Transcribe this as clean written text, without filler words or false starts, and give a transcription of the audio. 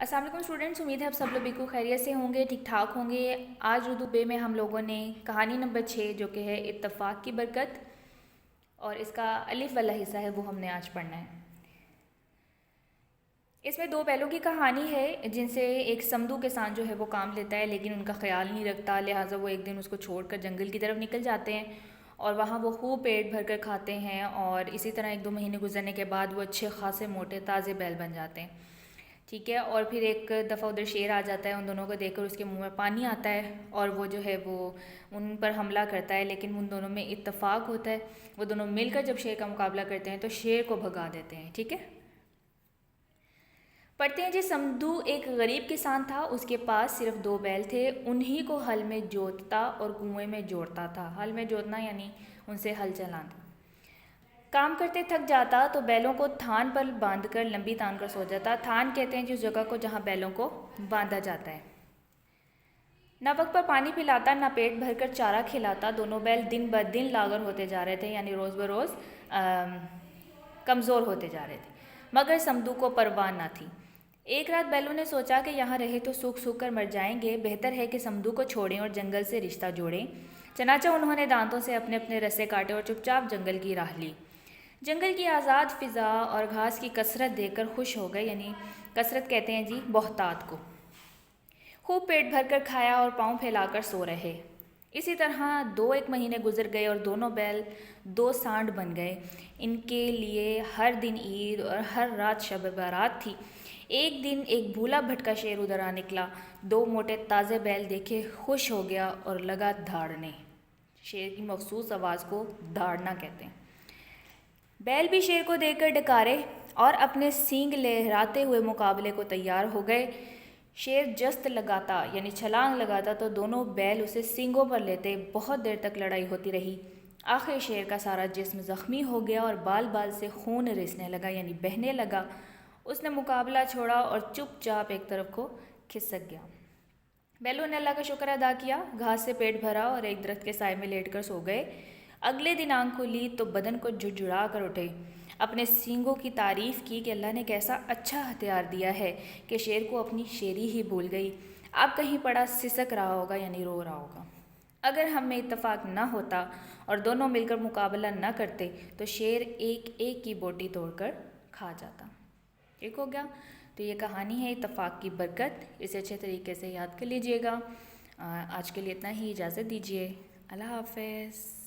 अस्सलाम वालेकुम स्टूडेंट्स, उम्मीद है आप सब लोग बिल्कुल खैरियत से होंगे, ठीक ठाक होंगे। आज उर्दू बे में हम लोगों ने कहानी नंबर 6 जो कि है इत्तफ़ाक़ की बरकत, और इसका अलिफ वाला हिस्सा है वो हमने आज पढ़ना है। इसमें दो बैलों की कहानी है जिनसे एक समदू के साथ जो है वो काम लेता है, लेकिन उनका ख्याल नहीं रखता, लिहाजा वो एक दिन उसको छोड़कर जंगल की तरफ निकल जाते हैं और वहाँ वो खूब पेट भर कर खाते हैं। और इसी तरह 1-2 महीने गुजरने के बाद वो अच्छे खासे मोटे ताज़े बैल बन जाते हैं। ठीक है, और फिर एक दफ़ा उधर शेर आ जाता है, उन दोनों को देखकर उसके मुंह में पानी आता है और वो जो है वो उन पर हमला करता है, लेकिन उन दोनों में इत्तेफाक होता है। वो दोनों मिलकर जब शेर का मुकाबला करते हैं तो शेर को भगा देते हैं। ठीक है, पढ़ते हैं जी। समदू एक गरीब किसान था, उसके पास सिर्फ 2 बैल थे। उन्हीं को हल में जोतता और कुएं में जोड़ता था। हल में जोतना यानी उनसे हल चलाना। काम करते थक जाता तो बैलों को थान पर बांधकर लंबी तान कर सो जाता। थान कहते हैं जिस जगह को जहाँ बैलों को बांधा जाता है। ना वक्त पर पानी पिलाता, ना पेट भरकर चारा खिलाता। दोनों बैल दिन ब दिन लागर होते जा रहे थे, यानी रोज़ बरोज़ कमज़ोर होते जा रहे थे। मगर समदू को परवाह ना थी। एक रात बैलों ने सोचा कि यहाँ रहे तो सूख सूख कर मर जाएंगे, बेहतर है कि समदू को छोड़ें और जंगल से रिश्ता जोड़ें। चनाचा उन्होंने दांतों से अपने अपने रस्से काटे और चुपचाप जंगल की राह ली। जंगल की आज़ाद फ़िज़ा और घास की कसरत देखकर खुश हो गए, यानी कसरत कहते हैं जी बहुतात को। खूब पेट भर कर खाया और पाँव फैलाकर सो रहे। इसी तरह 2-1 महीने गुजर गए और दोनों बैल 2 सांड बन गए। इनके लिए हर दिन ईद और हर रात शब बारात थी। एक दिन एक भूला भटका शेर उधर आ निकला। 2 मोटे ताज़े बैल देखे खुश हो गया और लगा धाड़ने। शेर की मखसूस आवाज़ को धाड़ना कहते हैं। बैल भी शेर को देखकर डकारे और अपने सींग लहराते हुए मुकाबले को तैयार हो गए। शेर जस्त लगाता यानी छलांग लगाता तो दोनों बैल उसे सींगों पर लेते। बहुत देर तक लड़ाई होती रही। आखिर शेर का सारा जिस्म ज़ख्मी हो गया और बाल बाल से खून रिसने लगा, यानी बहने लगा। उसने मुकाबला छोड़ा और चुपचाप एक तरफ को खिसक गया। बैलों ने अल्लाह का शुक्र अदा किया, घास से पेट भरा और एक दरख्त के साए में लेटकर सो गए। अगले दिन आंख खुली तो बदन को झुरझुरा कर उठे। अपने सींगों की तारीफ़ की कि अल्लाह ने कैसा अच्छा हथियार दिया है कि शेर को अपनी शेरी ही भूल गई। अब कहीं पड़ा सिसक रहा होगा, यानी रो रहा होगा। अगर हम में इत्तेफाक ना होता और दोनों मिलकर मुकाबला ना करते तो शेर एक एक की बोटी तोड़कर खा जाता। ठीक हो गया। तो ये कहानी है इत्तेफाक की बरकत, इसे अच्छे तरीके से याद कर लीजिएगा। आज के लिए इतना ही, इजाज़त दीजिए। अल्लाह हाफ़िज़।